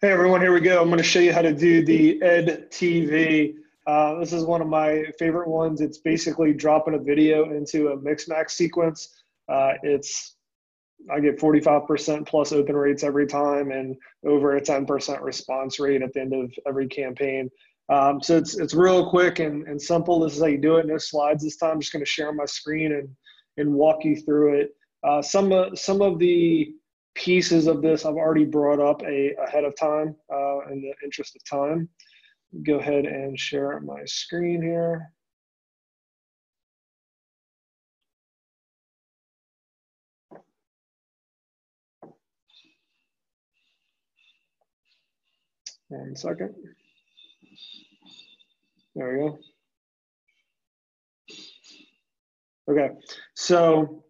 Hey everyone, here we go. I'm going to show you how to do the EDTv. This is one of my favorite ones. It's basically dropping a video into a mix-max sequence. I get 45% plus open rates every time and over a 10% response rate at the end of every campaign. So it's real quick and simple. This is how you do it. No slides this time. I'm just going to share my screen and walk you through it. Some of the pieces of this I've already brought up ahead of time in the interest of time. Go ahead and share my screen here. One second. There we go. Okay, so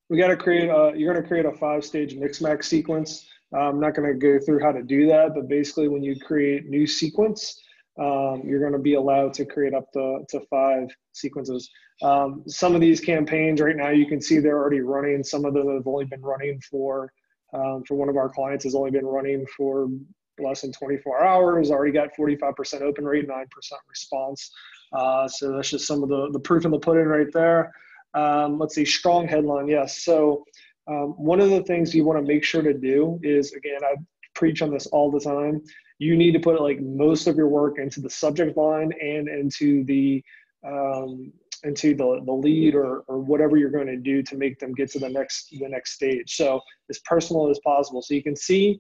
we got to create you're going to create a 5-stage mix-max sequence. I'm not going to go through how to do that, but basically when you create new sequence, you're going to be allowed to create up to 5 sequences. Some of these campaigns right now, you can see they're already running. Some of them have only been running for one of our clients has only been running for less than 24 hours, already got 45% open rate, 9% response. So that's just some of the proof in the pudding right there. Let's see, strong headline. Yes. So one of the things you want to make sure to do is, again, I preach on this all the time. You need to put like most of your work into the subject line and into the lead or whatever you're going to do to make them get to the next stage. So as personal as possible. So you can see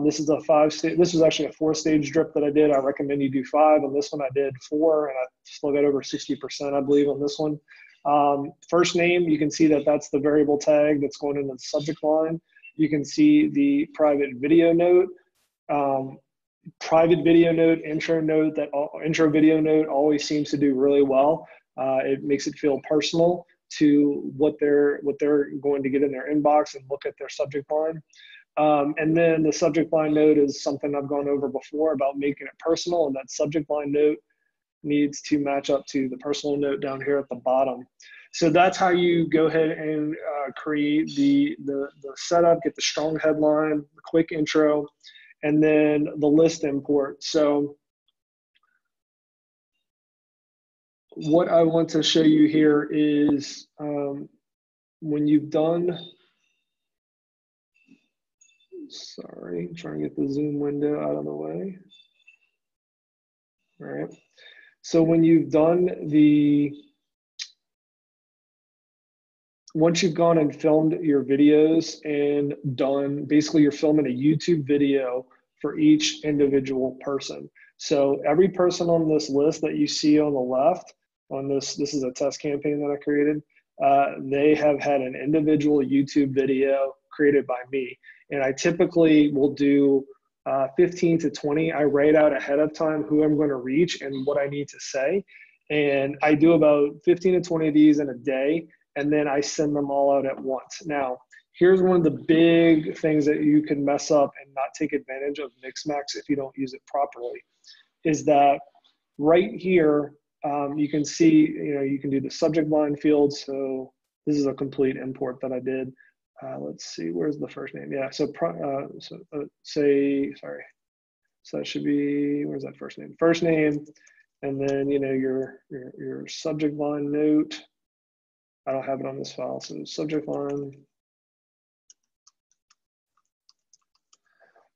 this is a 5-stage. This was actually a 4-stage drip that I did. I recommend you do 5. On this one, I did 4, and I still got over 60%, I believe, on this one. First name, you can see that that's the variable tag that's going into the subject line. You can see the private video note. Private video note, intro note, intro video note always seems to do really well. It makes it feel personal to what they're going to get in their inbox and look at their subject line. And then the subject line note is something I've gone over before about making it personal, and that subject line note needs to match up to the personal note down here at the bottom. So that's how you go ahead and create the setup, get the strong headline, the quick intro, and then the list import. So what I want to show you here is when you've done, sorry, trying to get the Zoom window out of the way. All right. So when you've done once you've gone and filmed your videos and done, basically you're filming a YouTube video for each individual person. So every person on this list that you see on the left, on this is a test campaign that I created, they have had an individual YouTube video created by me. And I typically will do 15 to 20. I write out ahead of time who I'm going to reach and what I need to say. And I do about 15 to 20 of these in a day, and then I send them all out at once. Now, here's one of the big things that you can mess up and not take advantage of Mixmax if you don't use it properly, is that right here, you can see, you can do the subject line field. So this is a complete import that I did. Let's see, where's the first name? Yeah, so sorry. So that should be, where's that first name? First name, and then, your subject line note. I don't have it on this file, so subject line.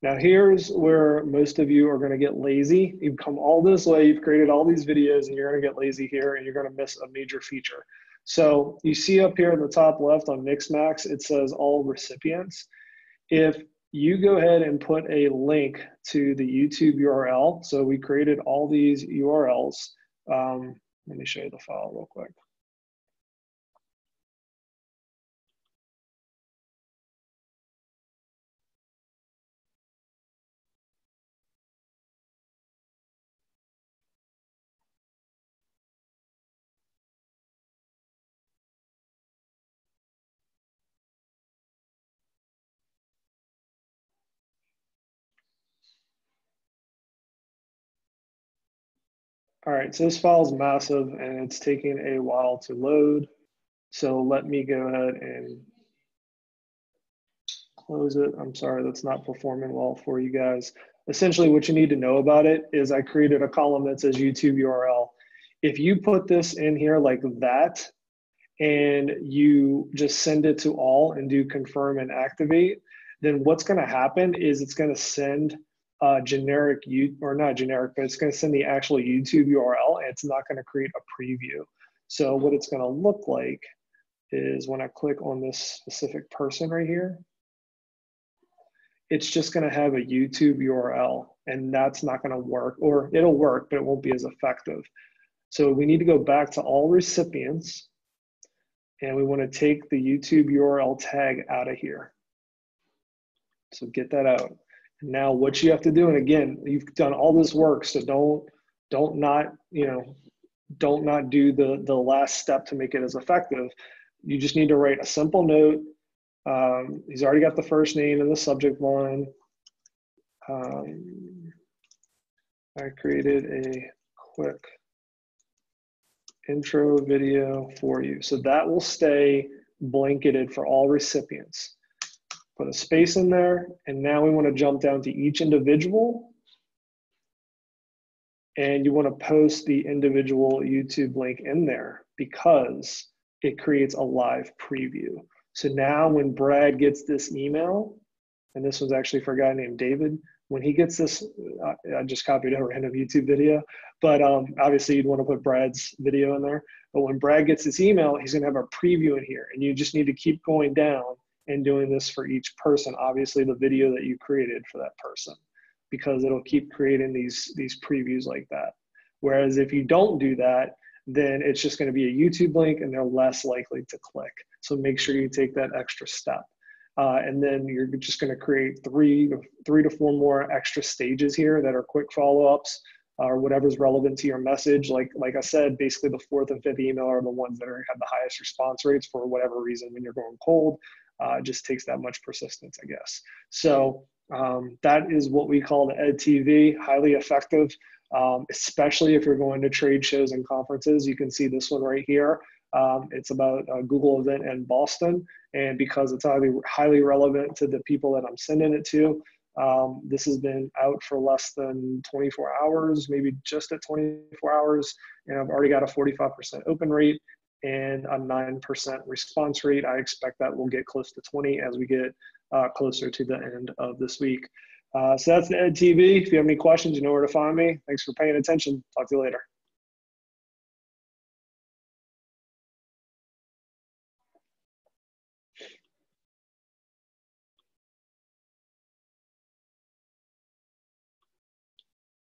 Now here's where most of you are gonna get lazy. You've come all this way, you've created all these videos, and you're gonna get lazy here, and you're gonna miss a major feature. So you see up here in the top left on Mixmax, it says all recipients. If you go ahead and put a link to the YouTube URL, so we created all these URLs. Let me show you the file real quick. All right, so this file is massive and it's taking a while to load. So let me go ahead and close it. I'm sorry, that's not performing well for you guys. Essentially, what you need to know about it is I created a column that says YouTube URL. If you put this in here like that, and you just send it to all and do confirm and activate, then what's going to happen is it's going to send generic, or not generic, but it's going to send the actual YouTube URL, and it's not going to create a preview. So what it's going to look like is when I click on this specific person right here, it's just going to have a YouTube URL, and that's not going to work, or it'll work, but it won't be as effective. So we need to go back to all recipients, and we want to take the YouTube URL tag out of here. So get that out. And now what you have to do, and again, you've done all this work, so don't not do the last step to make it as effective. You just need to write a simple note. He's already got the first name in the subject line. I created a quick intro video for you. So that will stay blanketed for all recipients. Put a space in there, and now we want to jump down to each individual, and you want to post the individual YouTube link in there because it creates a live preview. So now when Brad gets this email, and this was actually for a guy named David, when he gets this, I just copied a random YouTube video, but obviously you'd want to put Brad's video in there. But when Brad gets this email, he's going to have a preview in here, and you just need to keep going down and doing this for each person, obviously the video that you created for that person, because it'll keep creating these previews like that. Whereas if you don't do that, then it's just going to be a YouTube link and they're less likely to click. So make sure you take that extra step. And then you're just going to create three to four more extra stages here that are quick follow-ups or whatever's relevant to your message. Like I said, basically the fourth and fifth email are the ones that have the highest response rates for whatever reason. When you're going cold, it just takes that much persistence, I guess. So that is what we call the EDTv, highly effective, especially if you're going to trade shows and conferences. You can see this one right here. It's about a Google event in Boston. And because it's highly relevant to the people that I'm sending it to, this has been out for less than 24 hours, maybe just at 24 hours. And I've already got a 45% open rate and a 9% response rate. I expect that will get close to 20 as we get closer to the end of this week. So that's the EDTv. If you have any questions, you know where to find me. Thanks for paying attention. Talk to you later.